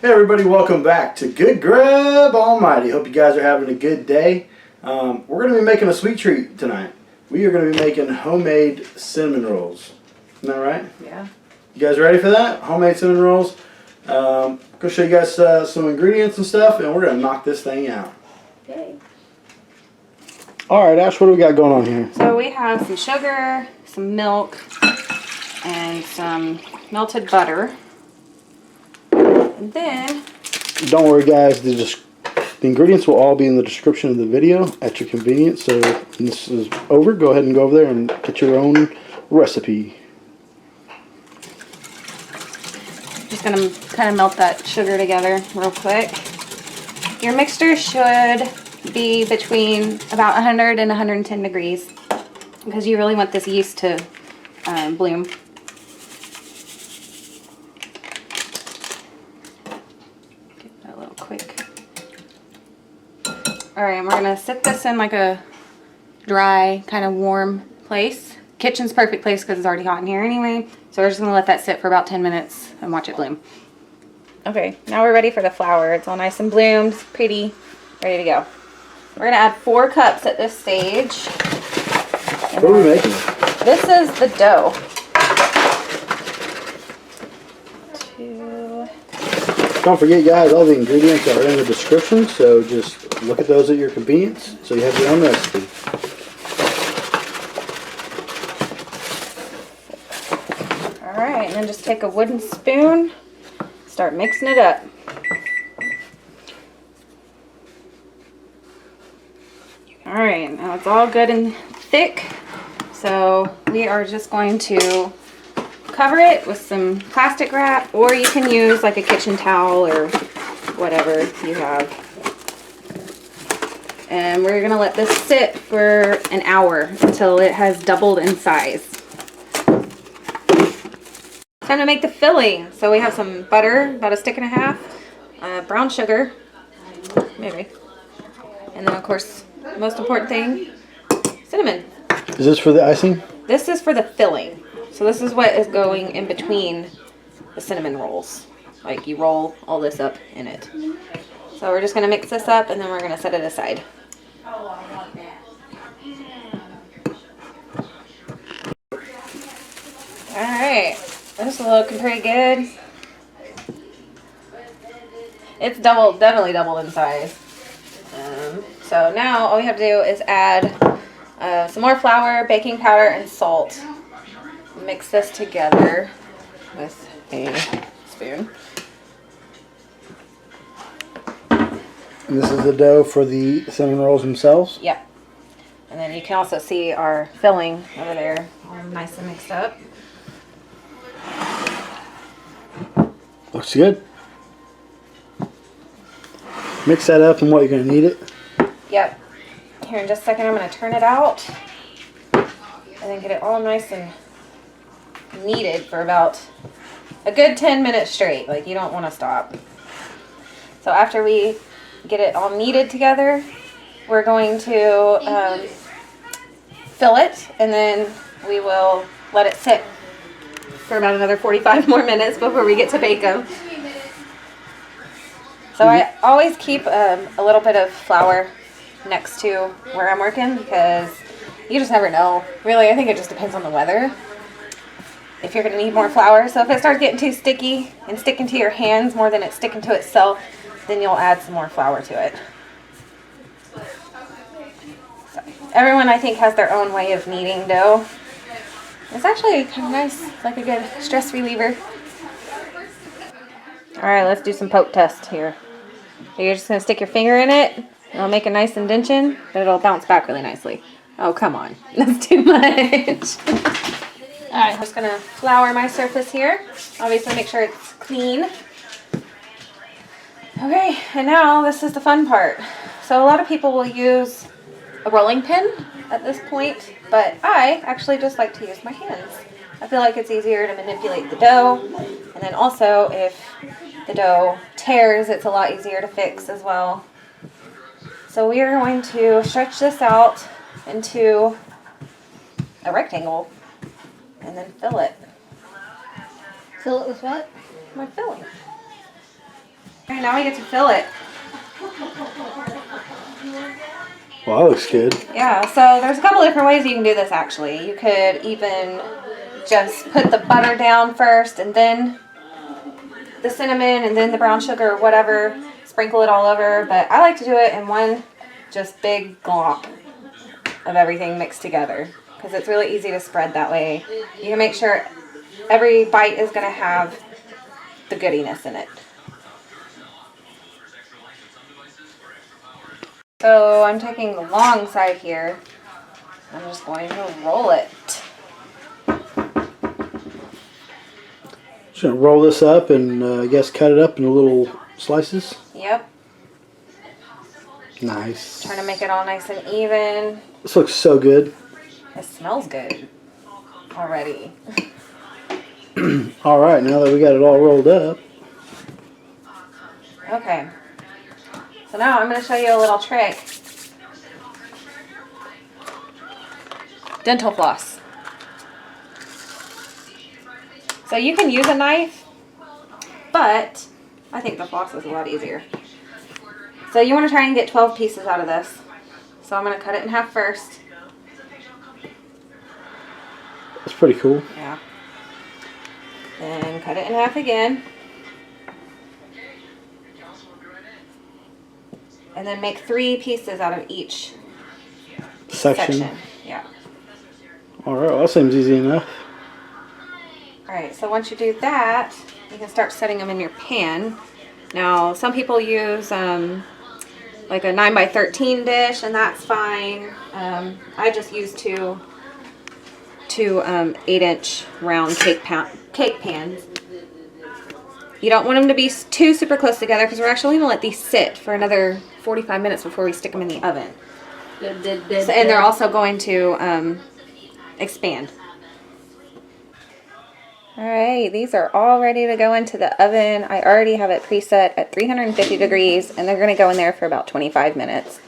Hey everybody, welcome back to Good Grub Almighty. Hope you guys are having a good day. We're going to be making a sweet treat tonight. We are going to be making homemade cinnamon rolls. Isn't that right? Yeah. You guys ready for that? Homemade cinnamon rolls. Go show you guys some ingredients and stuff, and we're going to knock this thing out. Yay. Alright Ash, what do we got going on here? So we have some sugar, some milk, and some melted butter. And then... Don't worry guys, the ingredients will all be in the description of the video at your convenience. So when this is over, go ahead and go over there and get your own recipe. Just going to kind of melt that sugar together real quick. Your mixture should be between about 100 and 110 degrees because you really want this yeast to bloom. Get that a little quick. Alright, and we're going to sit this in like a dry, kind of warm place. Kitchen's perfect place because it's already hot in here anyway. So we're just going to let that sit for about 10 minutes and watch it bloom. Okay, now we're ready for the flour. It's all nice and bloomed, pretty, ready to go. We're going to add 4 cups at this stage. What are we making? This is the dough. 2. Don't forget guys, all the ingredients are in the description, so just look at those at your convenience so you have your own recipe. Alright, and then just take a wooden spoon, start mixing it up. Alright, now it's all good and thick, so we are just going to cover it with some plastic wrap, or you can use like a kitchen towel or whatever you have. And we're going to let this sit for an hour until it has doubled in size. Time to make the filling. So we have some butter, about 1.5 sticks, brown sugar, maybe, and then of course, most important thing, cinnamon. Is this for the icing? This is for the filling. So this is what is going in between the cinnamon rolls. Like you roll all this up in it. So we're just going to mix this up and then we're going to set it aside. Alright, this is looking pretty good. It's definitely doubled in size. So now all we have to do is add some more flour, baking powder, and salt. Mix this together with a spoon. And this is the dough for the cinnamon rolls themselves? Yep. And then you can also see our filling over there, all nice and mixed up. Looks good. Mix that up and what you're going to knead it? Yep. Here in just a second I'm going to turn it out and then get it all nice and kneaded for about a good 10 minutes straight. Like you don't want to stop. So after we get it all kneaded together, we're going to fill it and then we will let it sit for about another 45 more minutes before we get to bake them. So I always keep a little bit of flour next to where I'm working because you just never know. Really, I think it just depends on the weather. If you're going to need more flour. So if it starts getting too sticky and sticking to your hands more than it's sticking to itself, then you'll add some more flour to it. So everyone, I think, has their own way of kneading dough. It's actually kind of nice. It's like a good stress reliever. Alright, let's do some poke test here. So you're just going to stick your finger in it. It'll make a nice indention, but it'll bounce back really nicely. Oh, come on. That's too much. Alright, I'm just going to flour my surface here. Obviously, make sure it's clean. Okay, and now this is the fun part. So a lot of people will use a rolling pin at this point, but I actually just like to use my hands. I feel like it's easier to manipulate the dough, and then also if the dough tears, it's a lot easier to fix as well. So we are going to stretch this out into a rectangle and then fill it. Fill it with what? My filling. Okay, now we get to fill it. Well, that looks good. Yeah, so there's a couple different ways you can do this actually. You could even just put the butter down first and then the cinnamon and then the brown sugar or whatever. Sprinkle it all over, but I like to do it in one just big glop of everything mixed together because it's really easy to spread that way. You can make sure every bite is going to have the goodiness in it. So I'm taking the long side here. I'm just going to roll it. Just gonna roll this up and I guess cut it up into little slices. Yep. Nice. Trying to make it all nice and even. This looks so good. It smells good already. All right, now that we got it all rolled up. Okay. So now I'm going to show you a little trick. Dental floss. So you can use a knife, but I think the floss is a lot easier. So you want to try and get 12 pieces out of this. So I'm going to cut it in half first. That's pretty cool. Yeah. Then cut it in half again. And then make 3 pieces out of each section. Yeah. All right, well, that seems easy enough. Alright, so once you do that, you can start setting them in your pan. Now, some people use like a 9x13 dish, and that's fine. I just use two 8-inch round cake pans. You don't want them to be too super close together because we're actually going to let these sit for another 45 minutes before we stick them in the oven. So, and they're also going to expand. Alright, these are all ready to go into the oven. I already have it preset at 350 degrees and they're going to go in there for about 25 minutes.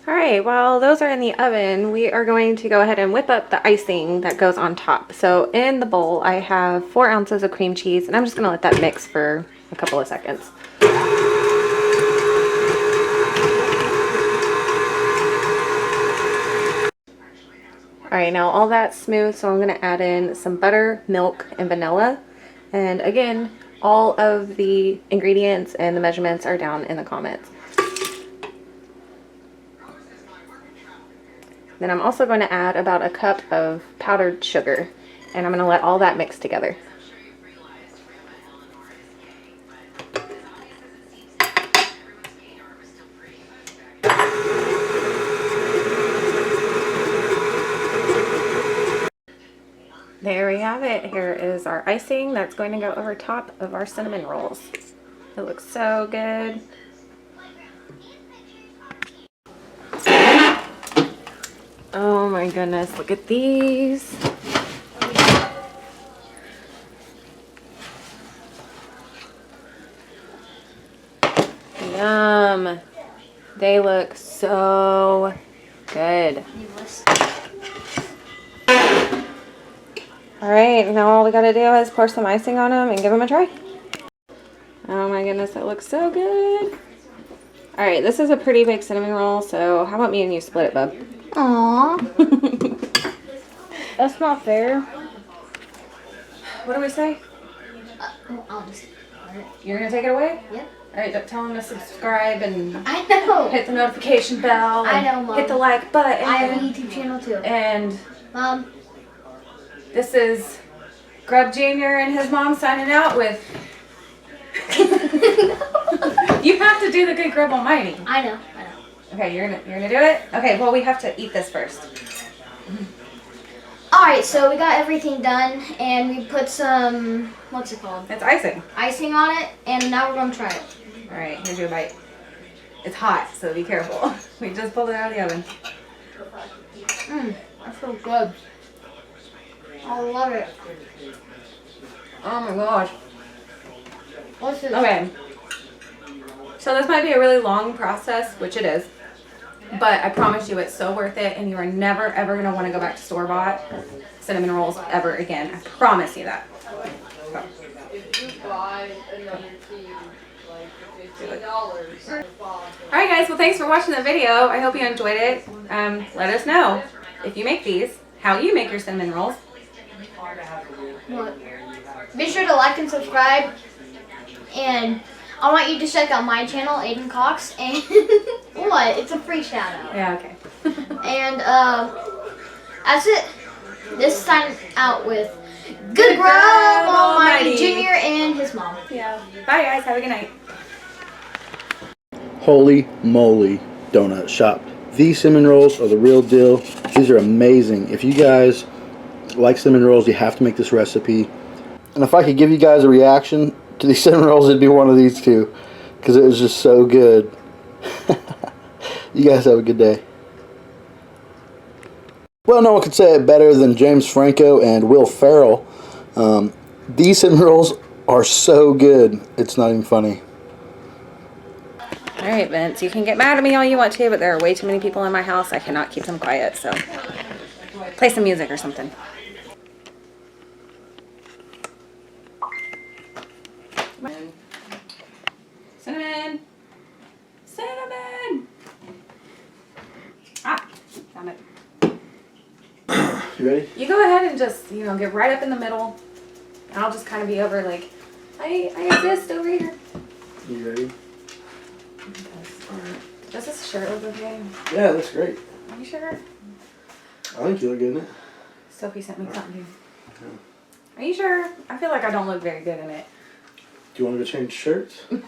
Alright, while those are in the oven, we are going to go ahead and whip up the icing that goes on top. So in the bowl, I have 4 ounces of cream cheese, and I'm just going to let that mix for a couple of seconds. Alright, now all that's smooth, so I'm going to add in some butter, milk, and vanilla. And again, all of the ingredients and the measurements are down in the comments. Then I'm also going to add about a cup of powdered sugar, and I'm going to let all that mix together. There we have it. Here is our icing that's going to go over top of our cinnamon rolls. It looks so good. Oh my goodness, look at these. Yum. They look so good. Alright, now all we gotta do is pour some icing on them and give them a try. Oh my goodness, that looks so good. Alright, this is a pretty big cinnamon roll, so how about me and you split it, bub? Aww. That's not fair. What do we say? I'll just. You're gonna take it away? Yep. Alright, tell them to subscribe and I know. hit the notification bell. I know, Mom. Hit the like button. I have a YouTube channel too. And Mom. this is Grub Jr. and his mom signing out with. You have to do the good Grub Almighty. I know. Okay, you're gonna do it? Okay, well we have to eat this first. Alright, so we got everything done and we put some, what's it called? It's icing. Icing on it, and now we're gonna try it. Alright, here's your bite. It's hot, so be careful. We just pulled it out of the oven. That's so good. I love it. Oh my gosh. What's this? Okay. So this might be a really long process, which it is. But I promise you it's so worth it, and you are never ever going to want to go back to store-bought cinnamon rolls ever again. I promise you that. So. Alright guys, well thanks for watching the video. I hope you enjoyed it. Let us know if you make these, how you make your cinnamon rolls. What? Be sure to like and subscribe. And I want you to check out my channel, Aiden Cox. And what? It's a free shout out. Yeah, okay. And that's it. This time out with Good Grub Almighty Jr. and his mom. Yeah. Bye guys, have a good night. Holy moly donut shop. These cinnamon rolls are the real deal. These are amazing. If you guys like cinnamon rolls, you have to make this recipe. And if I could give you guys a reaction to these cinnamon rolls, it'd be one of these two, because it was just so good. You guys have a good day. Well, no one could say it better than James Franco and Will Ferrell. These cinnamon rolls are so good, it's not even funny. Alright Vince, you can get mad at me all you want to, but there are way too many people in my house. I cannot keep them quiet, so play some music or something. Cinnamon! Cinnamon! Ah, damn it. You ready? You go ahead and just, get right up in the middle. And I'll just kind of be over like, I exist over here. You ready? Does this shirt look okay? Yeah, that's great. Are you sure? I think you look good in it. Sophie sent me something. Are you sure? I feel like I don't look very good in it. Do you want to go change shirts? Do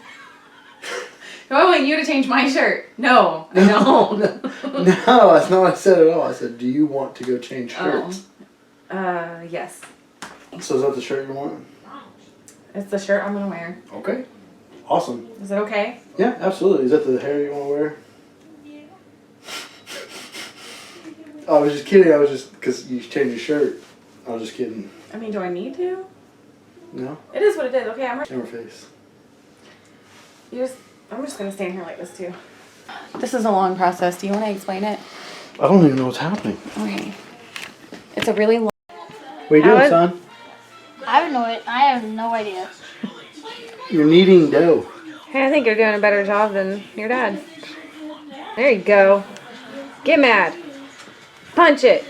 I want you to change my shirt? No, I don't. No, that's not what I said at all. I said, do you want to go change shirts? Yes. So is that the shirt you want? It's the shirt I'm going to wear. Okay. Awesome. Is it okay? Yeah, absolutely. Is that the hair you want to wear? Oh, I was just kidding. I was just, because you changed your shirt. I was just kidding. I mean, do I need to? No? It is what it is. Okay, I'm ready. Camera face. I'm just going to stand here like this too. This is a long process. Do you want to explain it? I don't even know what's happening. Okay. It's a really long... What are you doing, son? I have no idea. You're kneading dough. Hey, I think you're doing a better job than your dad. There you go. Get mad. Punch it.